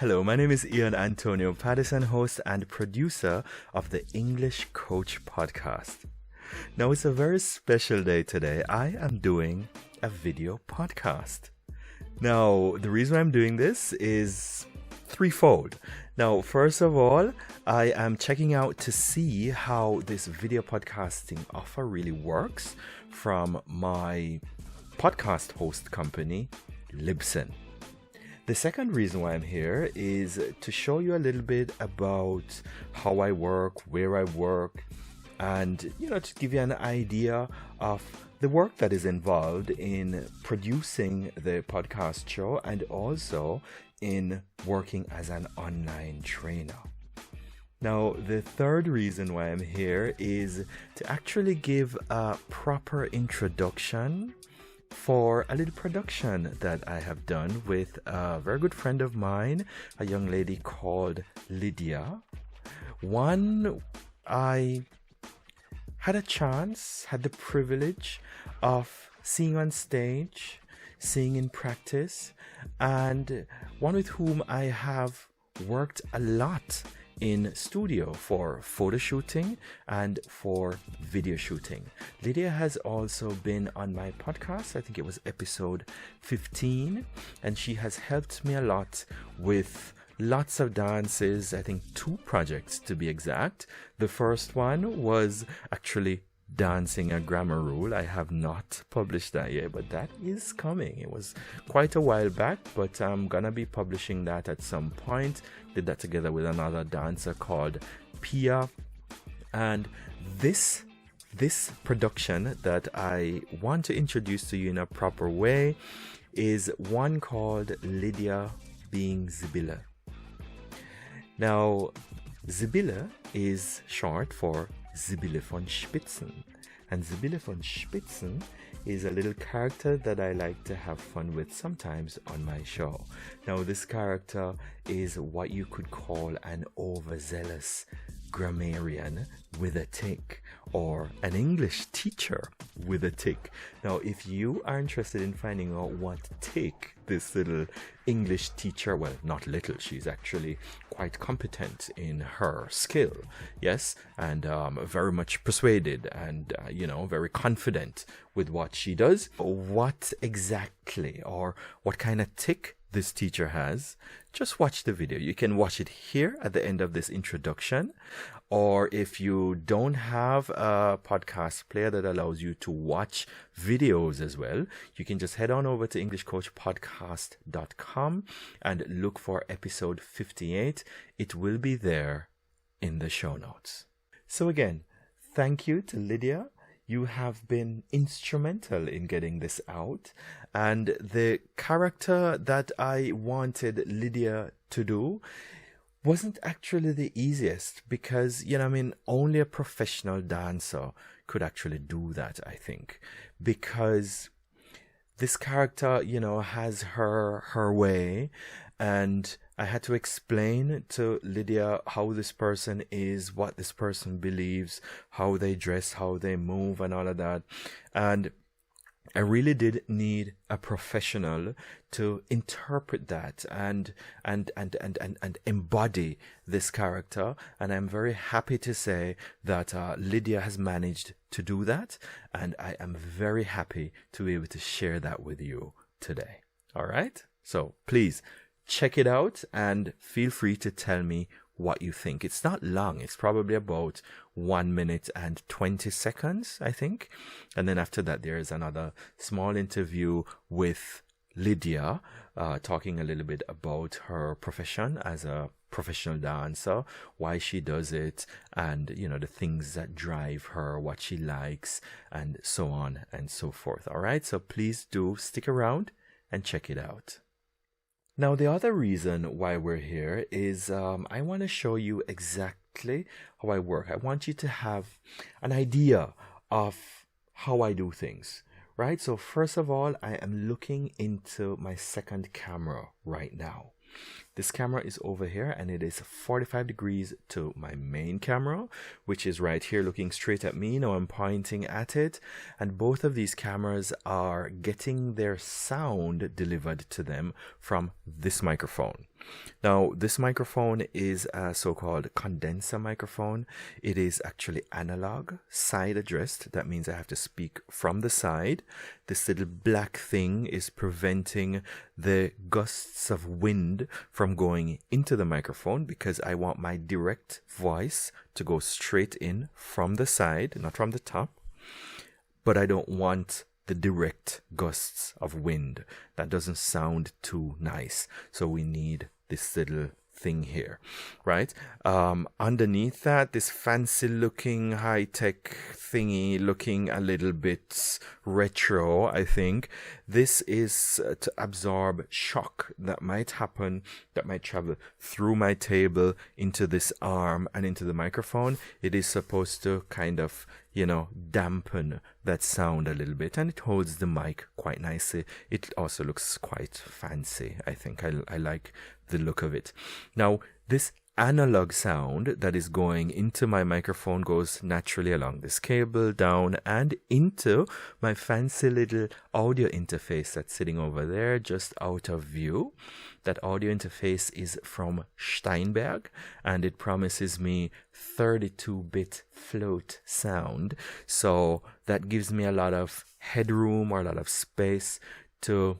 Hello, my name is Ian Antonio Patterson, host and producer of the English Coach podcast. Now, it's a very special day today. I am doing a video podcast. Now, the reason I'm doing this is threefold. Now, first of all, I am checking out to see how this video podcasting offer really works from my podcast host company, Libsyn. The second reason why I'm here is to show you a little bit about how I work, where I work, and, to give you an idea of the work that is involved in producing the podcast show and also in working as an online trainer. Now, the third reason why I'm here is to actually give a proper introduction for a little production that I have done with a very good friend of mine, a young lady called Lydia. One I had the privilege of seeing on stage, seeing in practice, and one with whom I have worked a lot in studio for photo shooting and for video shooting. Lydia has also been on my podcast. I think it was episode 15, and she has helped me a lot with lots of dances. I think 2 projects to be exact. The first one was actually dancing a grammar rule. I have not published that yet, but that is coming. It was quite a while back, but I'm gonna be publishing that at some point. Did that together with another dancer called Pia. And this production that I want to introduce to you in a proper way is one called Lydia being Sibylle. Now, Sibylle is short for Sibylle von Spitzen. And Sibylle von Spitzen is a little character that I like to have fun with sometimes on my show. Now, this character is what you could call an overzealous grammarian with a tick, or an English teacher with a tick. Now, if you are interested in finding out what tick this little English teacher, well, not little, she's actually quite competent in her skill, yes, and very much persuaded and, very confident with what she does. What exactly or what kind of tick this teacher has, just watch the video. You can watch it here at the end of this introduction, or if you don't have a podcast player that allows you to watch videos as well, you can just head on over to EnglishCoachPodcast.com and look for episode 58. It will be there in the show notes. So again, thank you to Lydia. You have been instrumental in getting this out. And the character that I wanted Lydia to do wasn't actually the easiest because, only a professional dancer could actually do that, I think. Because this character, has her way, and I had to explain to Lydia how this person is, what this person believes, how they dress, how they move, and all of that. And I really did need a professional to interpret that and embody this character. And I'm very happy to say that Lydia has managed to do that. And I am very happy to be able to share that with you today. All right? So please check it out and feel free to tell me what you think. It's not long. It's probably about 1 minute and 20 seconds, I think. And then after that, there is another small interview with Lydia, talking a little bit about her profession as a professional dancer, why she does it, and, the things that drive her, what she likes, and so on and so forth. All right. So please do stick around and check it out. Now, the other reason why we're here is I want to show you exactly how I work. I want you to have an idea of how I do things, right? So first of all, I am looking into my second camera right now. This camera is over here and it is 45 degrees to my main camera, which is right here looking straight at me. Now I'm pointing at it, and both of these cameras are getting their sound delivered to them from this microphone. Now, this microphone is a so-called condenser microphone. It is actually analog, side addressed. That means I have to speak from the side. This little black thing is preventing the gusts of wind from going into the microphone because I want my direct voice to go straight in from the side, not from the top. But I don't want the direct gusts of wind. That doesn't sound too nice. So we need this little thing here, right? Underneath that, this fancy looking high-tech thingy looking a little bit retro, I think. This is to absorb shock that might happen, that might travel through my table into this arm and into the microphone. It is supposed to kind of, dampen that sound a little bit, and it holds the mic quite nicely. It also looks quite fancy. I think I like the look of it. Now, this analog sound that is going into my microphone goes naturally along this cable down and into my fancy little audio interface that's sitting over there just out of view. That audio interface is from Steinberg, and it promises me 32-bit float sound. So that gives me a lot of headroom or a lot of space to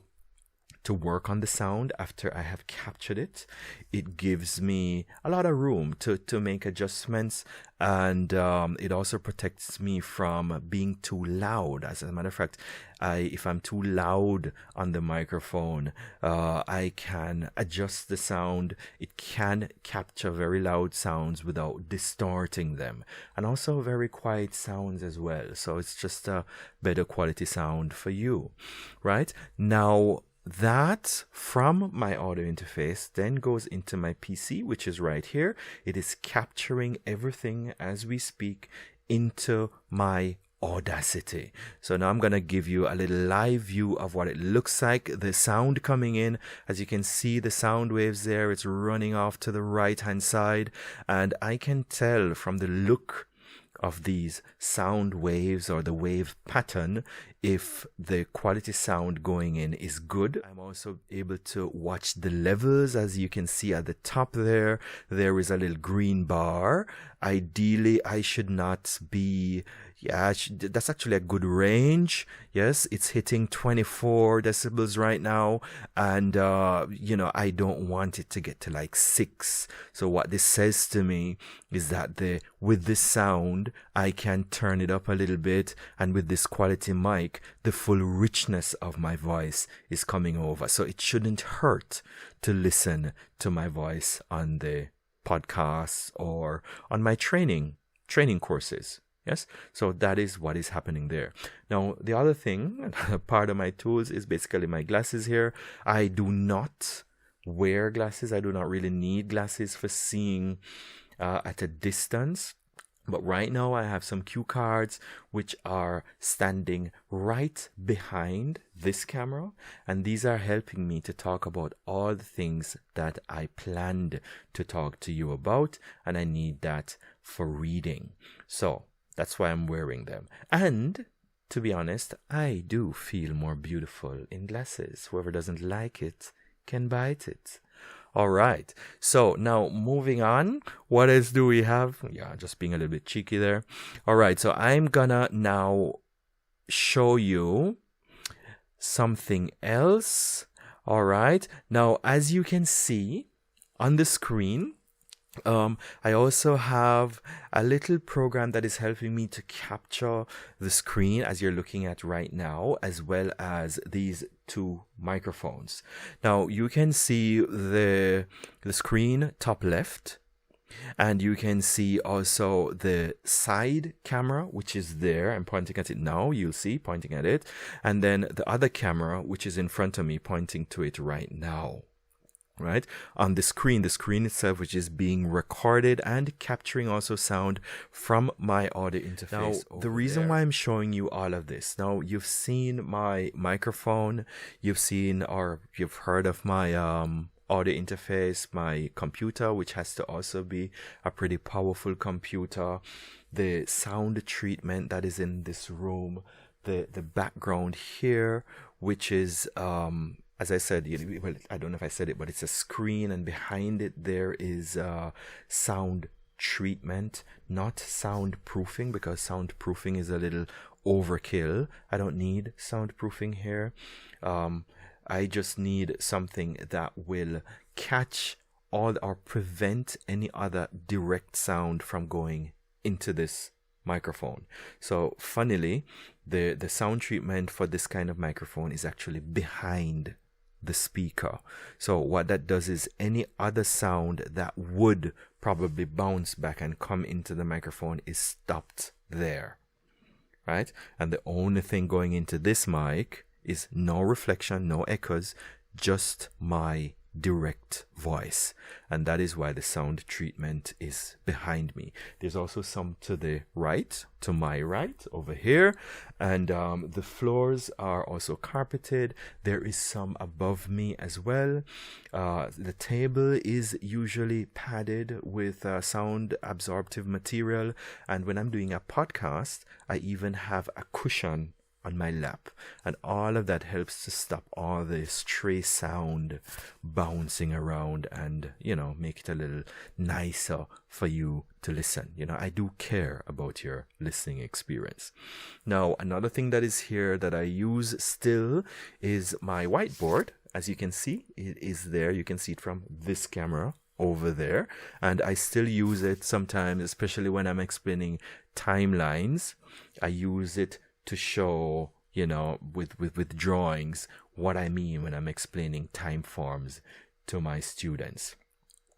work on the sound after I have captured it. It gives me a lot of room to make adjustments, and it also protects me from being too loud. As a matter of fact, if I'm too loud on the microphone, I can adjust the sound. It can capture very loud sounds without distorting them, and also very quiet sounds as well. So it's just a better quality sound for you, right? Now, that from my audio interface then goes into my PC, which is right here. It is capturing everything as we speak into my Audacity. So now I'm going to give you a little live view of what it looks like. The sound coming in, as you can see, the sound waves there, it's running off to the right hand side, and I can tell from the look of these sound waves or the wave pattern if the quality sound going in is good. I'm also able to watch the levels. As you can see at the top there is a little green bar. Ideally I should not be, that's actually a good range. Yes, it's hitting 24 decibels right now, and I don't want it to get to like 6. So what this says to me is that with this sound I can turn it up a little bit, and with this quality mic the full richness of my voice is coming over. So it shouldn't hurt to listen to my voice on the podcasts or on my training courses. Yes, so that is what is happening there. Now, the other thing, part of my tools is basically my glasses here. I do not wear glasses. I do not really need glasses for seeing at a distance. But right now I have some cue cards which are standing right behind this camera, and these are helping me to talk about all the things that I planned to talk to you about, and I need that for reading. So that's why I'm wearing them. And to be honest, I do feel more beautiful in glasses. Whoever doesn't like it can bite it. All right. So now moving on, what else do we have? Yeah, just being a little bit cheeky there. All right. So I'm gonna now show you something else. All right. Now, as you can see on the screen, I also have a little program that is helping me to capture the screen as you're looking at right now, as well as these two microphones. Now you can see the screen top left, and you can see also the side camera, which is there. I'm pointing at it now. You'll see pointing at it, and then the other camera, which is in front of me, pointing to it right now. Right on the screen itself, which is being recorded and capturing also sound from my audio interface. Now, the reason why I'm showing you all of this, now you've seen my microphone, you've seen or you've heard of my audio interface, my computer, which has to also be a pretty powerful computer, the sound treatment that is in this room, the background here, which is as I said, well, I don't know if I said it, but it's a screen, and behind it there is sound treatment, not soundproofing, because soundproofing is a little overkill. I don't need soundproofing here. I just need something that will catch all or prevent any other direct sound from going into this microphone. So funnily, the sound treatment for this kind of microphone is actually behind the speaker. So what that does is any other sound that would probably bounce back and come into the microphone is stopped there, right? And the only thing going into this mic is no reflection, no echoes, just my direct voice. And that is why the sound treatment is behind me. There's also some to the right, to my right over here, and the floors are also carpeted. There is some above me as well. The table is usually padded with sound absorptive material, and when I'm doing a podcast, I even have a cushion on my lap, and all of that helps to stop all the stray sound bouncing around and, make it a little nicer for you to listen. I do care about your listening experience. Now, another thing that is here that I use still is my whiteboard. As you can see, it is there. You can see it from this camera over there, and I still use it sometimes, especially when I'm explaining timelines. I use it to show, with drawings, what I mean when I'm explaining time forms to my students,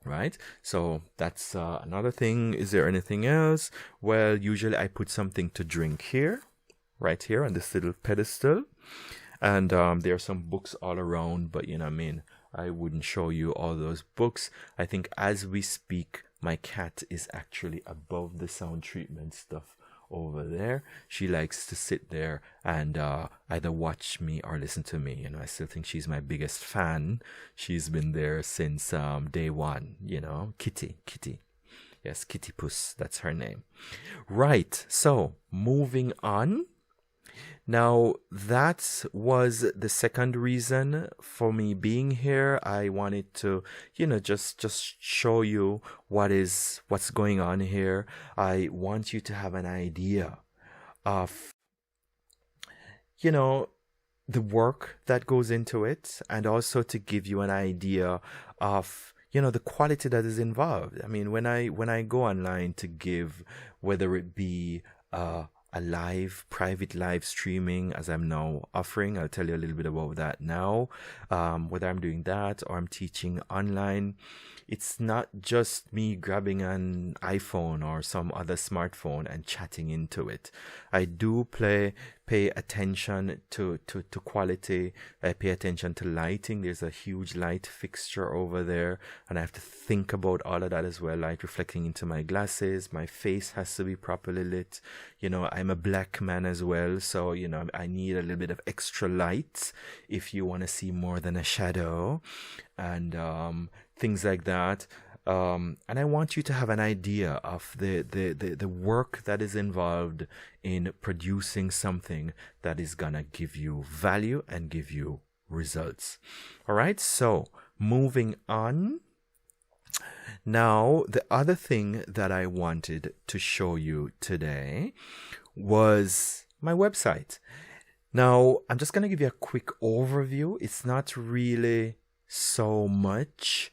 right? So that's another thing. Is there anything else? Well, usually I put something to drink here, right here on this little pedestal, and there are some books all around, but I wouldn't show you all those books. I think as we speak, my cat is actually above the sound treatment stuff over there. She likes to sit there and either watch me or listen to me. I still think she's my biggest fan. She's been there since day one. Kitty. Yes, Kitty Puss, that's her name. Right, so moving on. Now, that was the second reason for me being here. I wanted to, just show you what's going on here. I want you to have an idea of, the work that goes into it, and also to give you an idea of, the quality that is involved. I mean, when I go online to give, whether it be a private live streaming, as I'm now offering, I'll tell you a little bit about that now, whether I'm doing that or I'm teaching online, it's not just me grabbing an iPhone or some other smartphone and chatting into it. I do pay attention to quality. I pay attention to lighting. There's a huge light fixture over there, and I have to think about all of that as well. Light reflecting into my glasses. My face has to be properly lit. I'm a black man as well, so I need a little bit of extra light if you want to see more than a shadow, and things like that. And I want you to have an idea of the work that is involved in producing something that is gonna give you value and give you results. All right, so moving on. Now, the other thing that I wanted to show you today was my website. Now, I'm just gonna give you a quick overview. It's not really so much.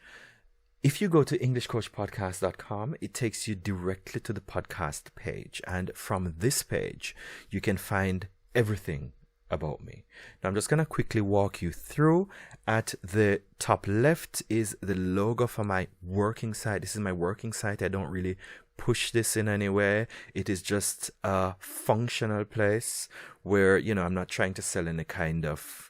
If you go to EnglishCoachPodcast.com, it takes you directly to the podcast page. And from this page, you can find everything about me. Now, I'm just going to quickly walk you through. At the top left is the logo for my working site. This is my working site. I don't really push this in any way. It is just a functional place where, I'm not trying to sell any kind of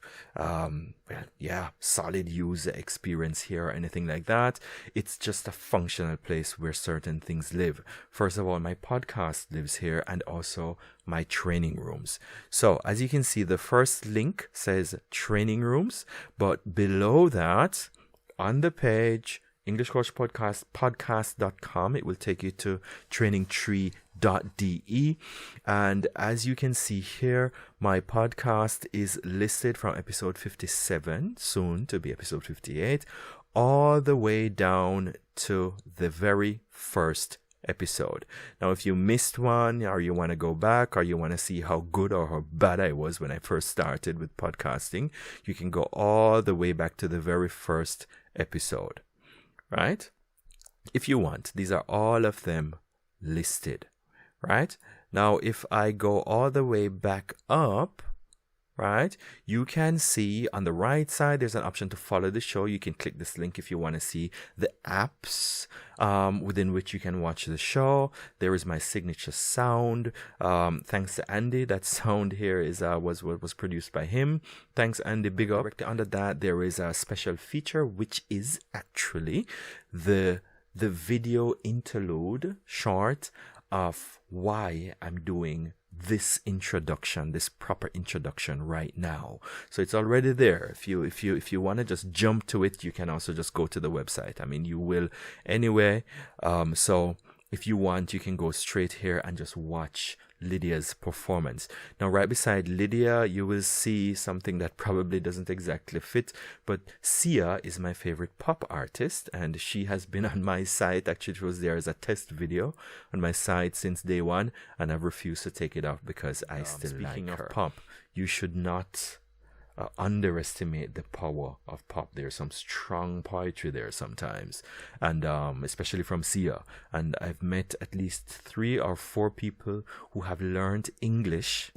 solid user experience here or anything like that. It's just a functional place where certain things live. First of all, my podcast lives here, and also my training rooms. So as you can see, the first link says training rooms, but below that on the page English Coach Podcast, podcast.com. It will take you to trainingtree.de. And as you can see here, my podcast is listed from episode 57, soon to be episode 58, all the way down to the very first episode. Now, if you missed one, or you want to go back, or you want to see how good or how bad I was when I first started with podcasting, you can go all the way back to the very first episode, right? If you want, these are all of them listed, right? Now, if I go all the way back up, right, you can see on the right side, there's an option to follow the show. You can click this link if you want to see the apps within which you can watch the show. There is my signature sound. Thanks to Andy. That sound here was produced by him. Thanks, Andy. Big up. Under that, there is a special feature, which is actually the video interlude short of why I'm doing this introduction, this proper introduction right now. So it's already there. If you want to just jump to it, you can also just go to the website. I mean, you will anyway. So if you want, you can go straight here and just watch Lydia's performance. Now, right beside Lydia, you will see something that probably doesn't exactly fit, but Sia is my favorite pop artist, and she has been on my site. Actually, it was there as a test video on my site since day one, and I've refused to take it off because I still like her. Speaking of pop, you should not underestimate the power of pop. There's some strong poetry there sometimes, and especially from Sia. And I've met at least 3 or 4 people who have learned English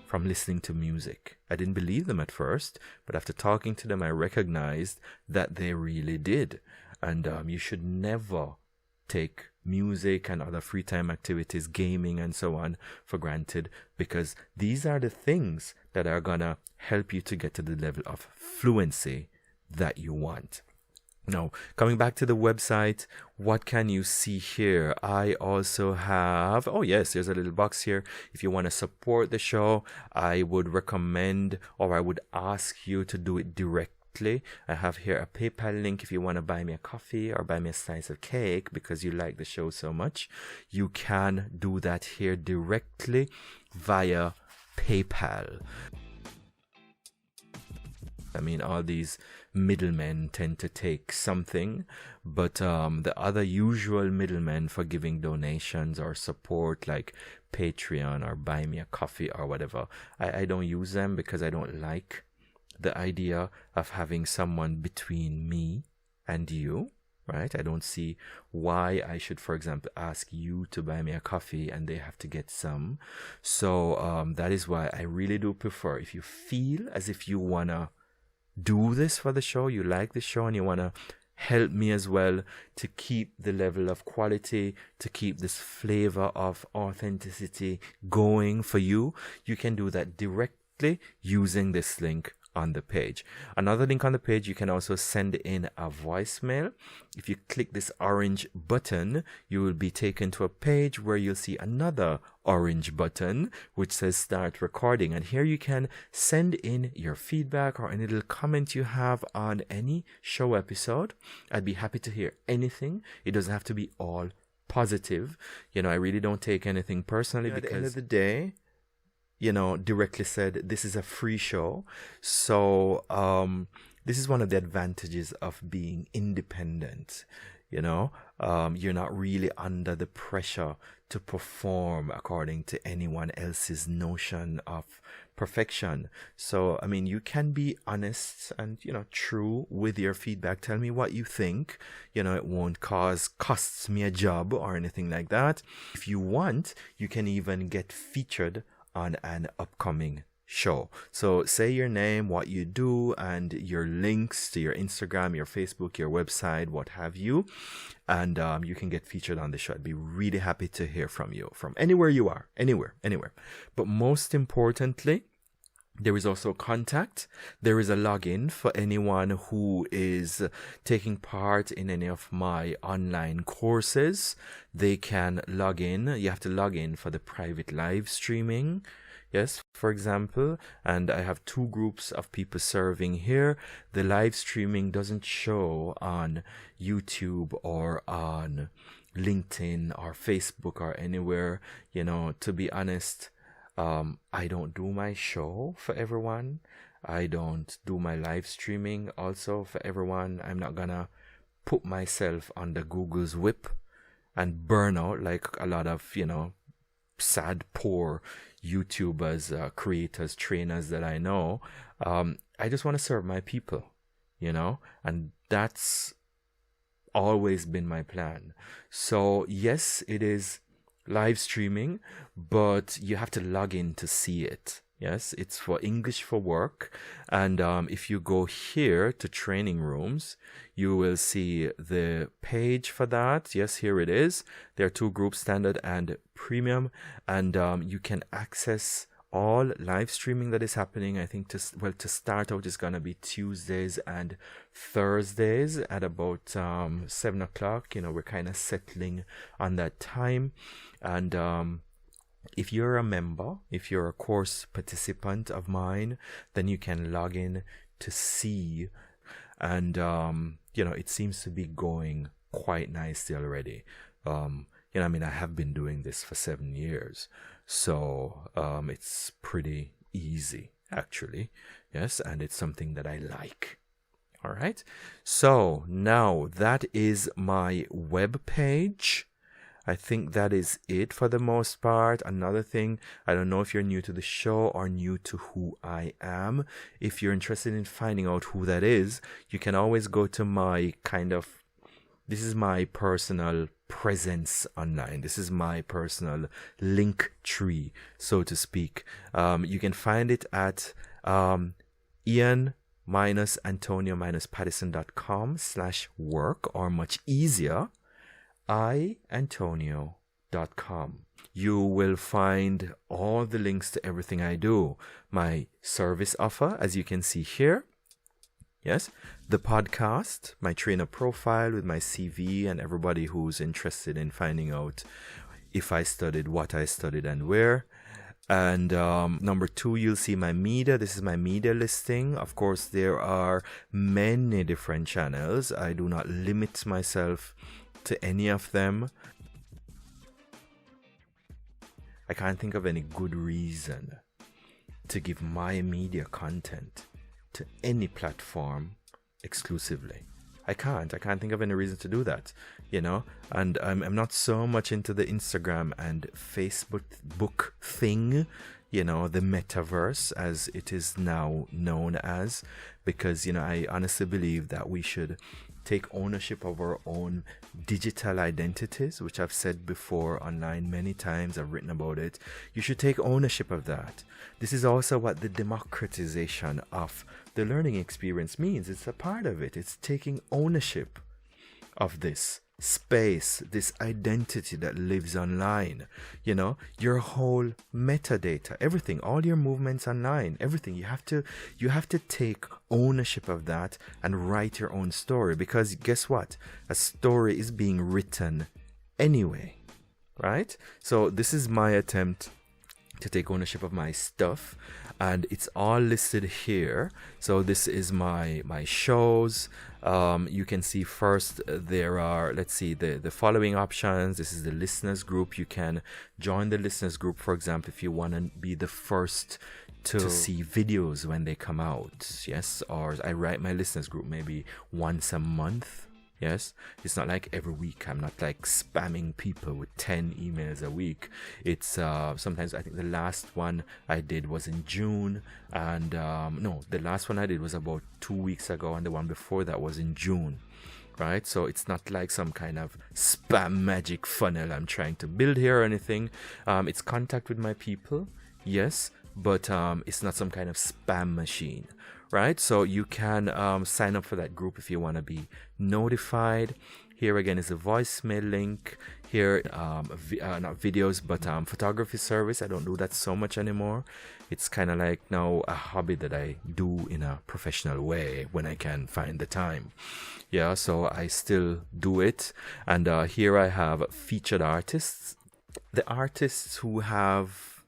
from listening to music. I didn't believe them at first, but after talking to them, I recognized that they really did. And you should never take music and other free time activities, gaming and so on, for granted, because these are the things that are gonna help you to get to the level of fluency that you want. Now, coming back to the website, what can you see here? I also have, oh yes, there's a little box here. If you want to support the show, I would recommend, or I would ask you to do it directly. I have here a PayPal link. If you want to buy me a coffee or buy me a slice of cake because you like the show so much, you can do that here directly via PayPal. I mean, all these middlemen tend to take something, but the other usual middlemen for giving donations or support, like Patreon or Buy Me a Coffee or whatever, I don't use them because I don't like the idea of having someone between me and you, right? I don't see why I should, for example, ask you to buy me a coffee and they have to get some. So that is why I really do prefer, if you feel as if you want to do this for the show, you like the show and you want to help me as well to keep the level of quality, to keep this flavor of authenticity going for you, you can do that directly using this link on the page. Another link on the page, you can also send in a voicemail. If you click this orange button, you will be taken to a page where you'll see another orange button which says start recording, and here you can send in your feedback or any little comment you have on any show episode. I'd be happy to hear anything. It doesn't have to be all positive. You know, I really don't take anything personally, because at the end of the day, you know, directly said, this is a free show. So this is one of the advantages of being independent. You know, you're not really under the pressure to perform according to anyone else's notion of perfection. So, I mean, you can be honest and, you know, true with your feedback. Tell me what you think. You know, it won't costs me a job or anything like that. If you want, you can even get featured on an upcoming show. So say your name, what you do, and your links to your Instagram, your Facebook, your website, what have you, and you can get featured on the show. I'd be really happy to hear from you, from anywhere you are, anywhere. But most importantly, there is also contact. There is a login for anyone who is taking part in any of my online courses. They can log in. You have to log in for the private live streaming. Yes, for example, and I have 2 groups of people serving here. The live streaming doesn't show on YouTube or on LinkedIn or Facebook or anywhere. To be honest, I don't do my show for everyone. I don't do my live streaming also for everyone. I'm not gonna put myself under Google's whip and burn out like a lot of, sad, poor YouTubers, creators, trainers that I know. I just want to serve my people, and that's always been my plan. So yes, it is live streaming, but you have to log in to see it. Yes, it's for English for Work. And if you go here to training rooms, you will see the page for that. Yes, here it is. There are 2 groups, standard and premium. And you can access all live streaming that is happening. I think to start out, it's going to be Tuesdays and Thursdays at about 7 o'clock. We're kind of settling on that time. And if you're a member, if you're a course participant of mine, then you can log in to see. And, it seems to be going quite nicely already. I have been doing this for 7 years. So it's pretty easy, actually. Yes, and it's something that I like. All right. So now that is my web page. I think that is it for the most part. Another thing, I don't know if you're new to the show or new to who I am. If you're interested in finding out who that is, you can always go to my this is my personal presence online. This is my personal link tree, so to speak. You can find it at ian-antonio-pattison.com/work, or much easier, iantonio.com. You will find all the links to everything I do. My service offer, as you can see here. Yes, the podcast, my trainer profile with my CV and everybody who's interested in finding out if I studied, what I studied, and where. And number 2, you'll see my media. This is my media listing. Of course, there are many different channels. I do not limit myself to any of them. I can't think of any good reason to give my media content to any platform exclusively. I can't think of any reason to do that, and I'm not so much into the Instagram and Facebook thing, the metaverse as it is now known as, because I honestly believe that we should take ownership of our own digital identities, which I've said before online many times. I've written about it. You should take ownership of that. This is also what the democratization of the learning experience means. It's a part of it. It's taking ownership of this space, this identity that lives online, your whole metadata, everything, all your movements online, everything. You have to take ownership of that and write your own story, because guess what? A story is being written anyway, right? So this is my attempt to take ownership of my stuff, and it's all listed here. So this is my shows. You can see first there are, let's see, the following options. This is the listeners group. You can join the listeners group, for example, if you want to be the first to see videos when they come out. Yes, or I write my listeners group maybe once a month. Yes, it's not like every week. I'm not like spamming people with 10 emails a week. It's sometimes, I think the last one I did was in June, and no, the last one I did was about 2 weeks ago, and the one before that was in June, right? So it's not like some kind of spam magic funnel I'm trying to build here or anything. It's contact with my people, yes, but it's not some kind of spam machine. Right, so you can sign up for that group if you want to be notified. Here again is a voicemail link. Here, not videos, but photography service. I don't do that so much anymore. It's kind of like now a hobby that I do in a professional way when I can find the time. Yeah, so I still do it. And here I have featured artists. The artists who have,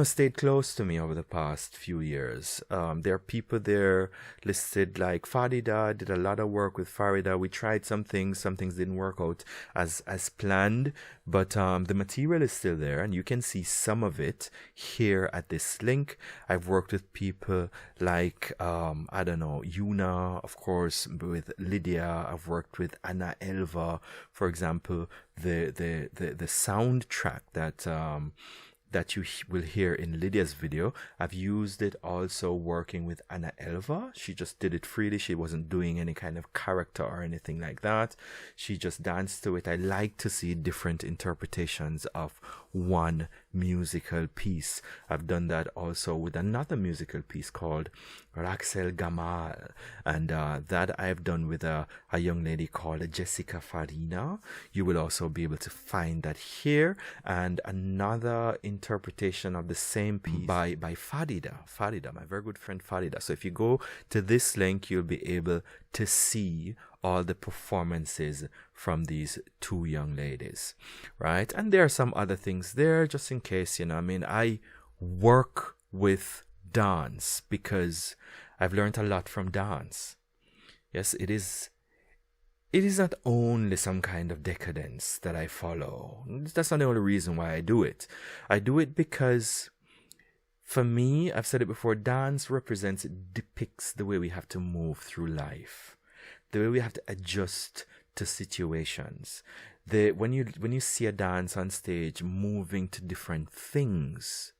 stayed close to me over the past few years. There are people there listed like Farida, did a lot of work with Farida. We tried some things didn't work out as planned, but the material is still there, and you can see some of it here at this link. I've worked with people like, I don't know, Yuna, of course, with Lydia. I've worked with Anna Elva, for example, the soundtrack that you will hear in Lydia's video. I've used it also working with Anna Elva. She just did it freely. She wasn't doing any kind of character or anything like that. She just danced to it. I like to see different interpretations of one musical piece. I've done that also with another musical piece called Raxel Gamal, and that I've done with a young lady called Jessica Farina. You will also be able to find that here, and another interpretation of the same piece by Farida, my very good friend Farida. So if you go to this link, you'll be able to see all the performances from these two young ladies, right? And there are some other things there, just in case, I work with dance because I've learned a lot from dance. Yes, it is not only some kind of decadence that I follow. That's not the only reason why I do it. I do it because, for me, I've said it before, dance depicts the way we have to move through life, the way we have to adjust to situations. When you see a dance on stage moving to different things,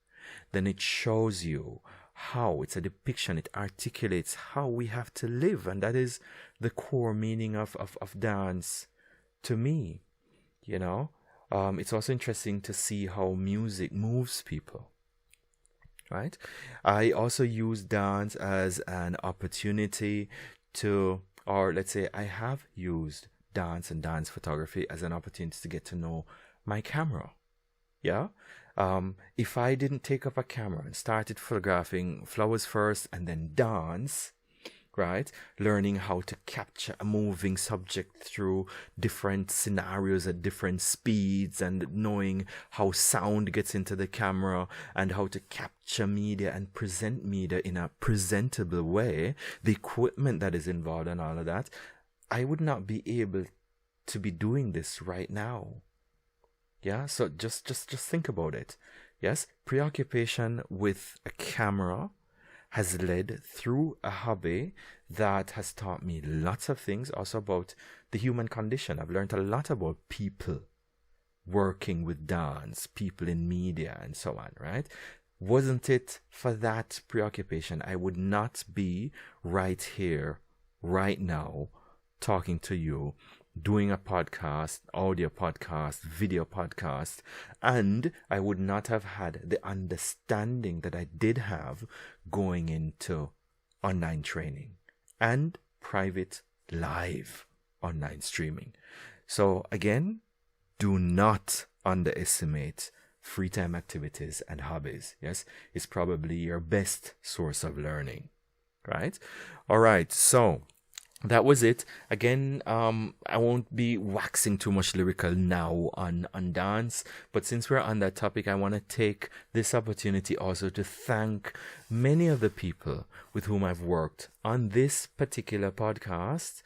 then it shows you how it's a depiction. It articulates how we have to live, and that is the core meaning of dance to me. It's also interesting to see how music moves people, right? I also use dance as an opportunity to, or let's say I have used dance and dance photography as an opportunity to get to know my camera. Yeah. If I didn't take up a camera and started photographing flowers first and then dance, right? Learning how to capture a moving subject through different scenarios at different speeds, and knowing how sound gets into the camera and how to capture media and present media in a presentable way, the equipment that is involved and all of that, I would not be able to be doing this right now. Yeah, so just think about it. Yes, preoccupation with a camera has led through a hobby that has taught me lots of things, also about the human condition. I've learned a lot about people working with dance, people in media, and so on, right? Wasn't it for that preoccupation, I would not be right here, right now, talking to you, doing a podcast, audio podcast, video podcast, and I would not have had the understanding that I did have going into online training and private live online streaming. So again, do not underestimate free time activities and hobbies. Yes, it's probably your best source of learning, right? All right, so that was it. Again, I won't be waxing too much lyrical now on dance, but since we're on that topic, I want to take this opportunity also to thank many of the people with whom I've worked on this particular podcast,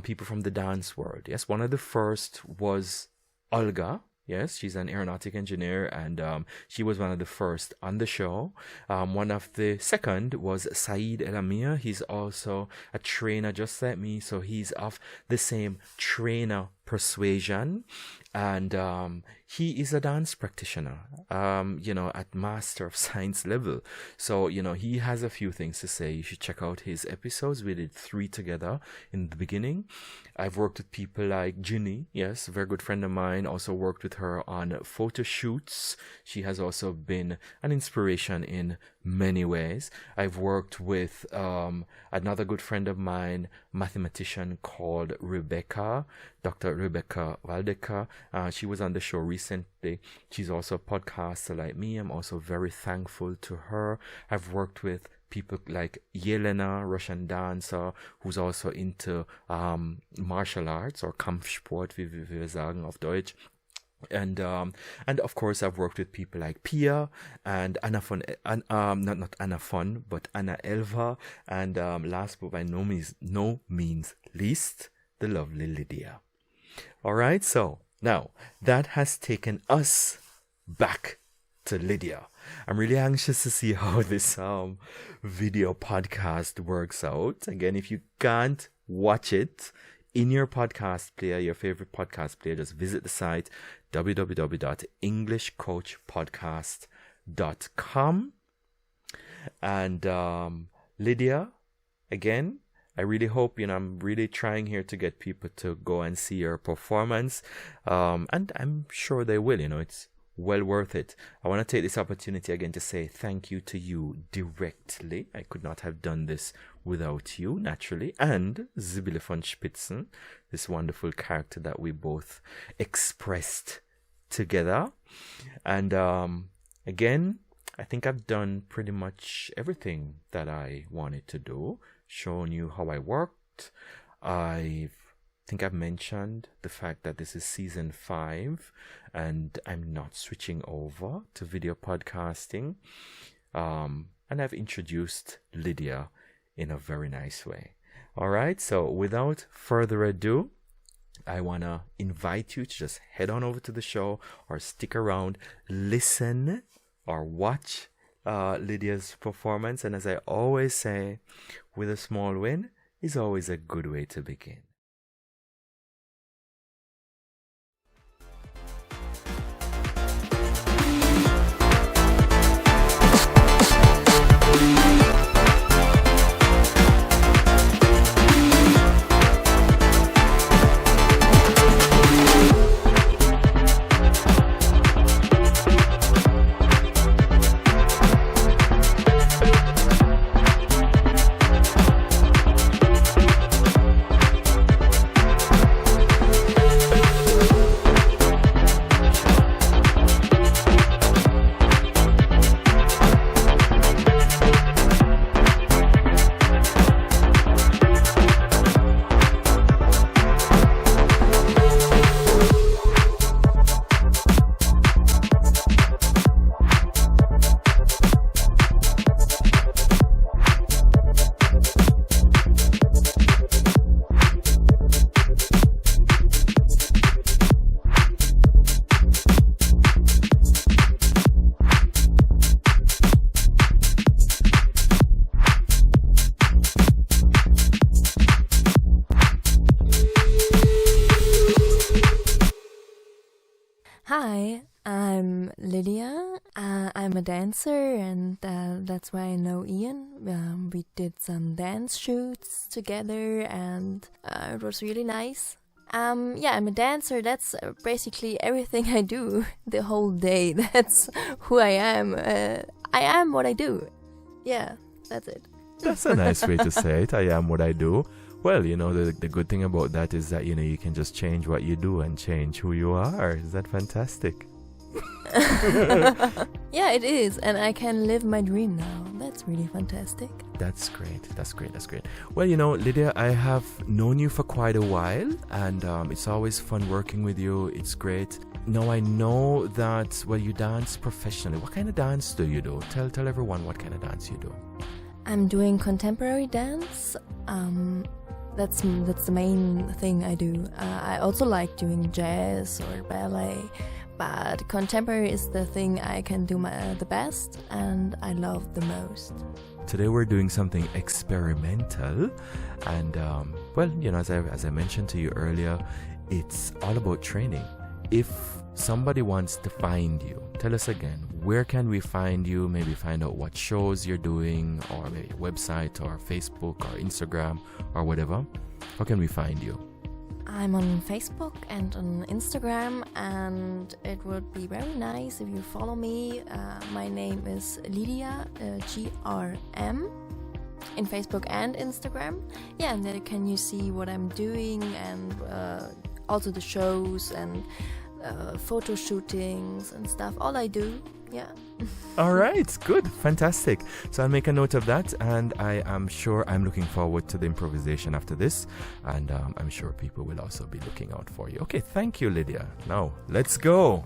people from the dance world. Yes, one of the first was Olga. Yes, she's an aeronautic engineer, and she was one of the first on the show. One of the second was Saeed El Amir. He's also a trainer just like me, so he's of the same trainer persuasion, and he is a dance practitioner, at Master of Science level. So, he has a few things to say. You should check out his episodes. We did 3 together in the beginning. I've worked with people like Ginny, yes, a very good friend of mine. Also worked with her on photo shoots. She has also been an inspiration in many ways. I've worked with another good friend of mine, mathematician called Rebecca, Dr. Rebecca Valdeca. She was on the show recently. She's also a podcaster like me. I'm also very thankful to her. I've worked with people like Yelena, Russian dancer, who's also into martial arts, or Kampfsport, wie wir sagen auf Deutsch. And of course I've worked with people like Pia and Anna Fun, not Anna Fun, but Anna Elva, and last but by no means least, the lovely Lydia. All right, so now that has taken us back to Lydia. I'm really anxious to see how this video podcast works out. Again, if you can't watch it in your podcast player, your favorite podcast player, just visit the site www.englishcoachpodcast.com. And Lydia, again, I really hope, I'm really trying here to get people to go and see your performance. And I'm sure they will, it's well worth it. I want to take this opportunity again to say thank you to you directly. I could not have done this without you, naturally, and Sibylle von Spitzen, this wonderful character that we both expressed together. And again, I think I've done pretty much everything that I wanted to do, shown you how I worked. I think I've mentioned the fact that this is season 5 and I'm not switching over to video podcasting. And I've introduced Lydia in a very nice way. All right, so without further ado, I want to invite you to just head on over to the show or stick around, listen or watch Lydia's performance. And as I always say, with a small win is always a good way to begin. Hi, I'm Lydia. I'm a dancer, and that's why I know Ian. We did some dance shoots together, and it was really nice. I'm a dancer. That's basically everything I do the whole day. That's who I am. I am what I do. Yeah, that's it. That's a nice way to say it. I am what I do. Well, the good thing about that is that, you can just change what you do and change who you are. Is that fantastic? Yeah, it is. And I can live my dream now. That's really fantastic. That's great. That's great. That's great. Well, Lydia, I have known you for quite a while, and it's always fun working with you. It's great. Now, I know that, you dance professionally. What kind of dance do you do? Tell everyone what kind of dance you do. I'm doing contemporary dance. That's the main thing I do. I also like doing jazz or ballet, but contemporary is the thing I can do the best and I love the most. Today we're doing something experimental, and as I mentioned to you earlier, it's all about training. If somebody wants to find you, tell us again, where can we find you? Maybe find out what shows you're doing, or maybe a website or Facebook or Instagram or whatever. How can we find you? I'm on Facebook and on Instagram, and it would be very nice if you follow me. My name is Lydia, GRM, in Facebook and Instagram. Yeah, and then can you see what I'm doing, and also the shows and photo shootings and stuff. All I do, yeah. All right, good, fantastic. So I'll make a note of that, and I am sure I'm looking forward to the improvisation after this, and I'm sure people will also be looking out for you. Okay, thank you, Lydia. Now, let's go.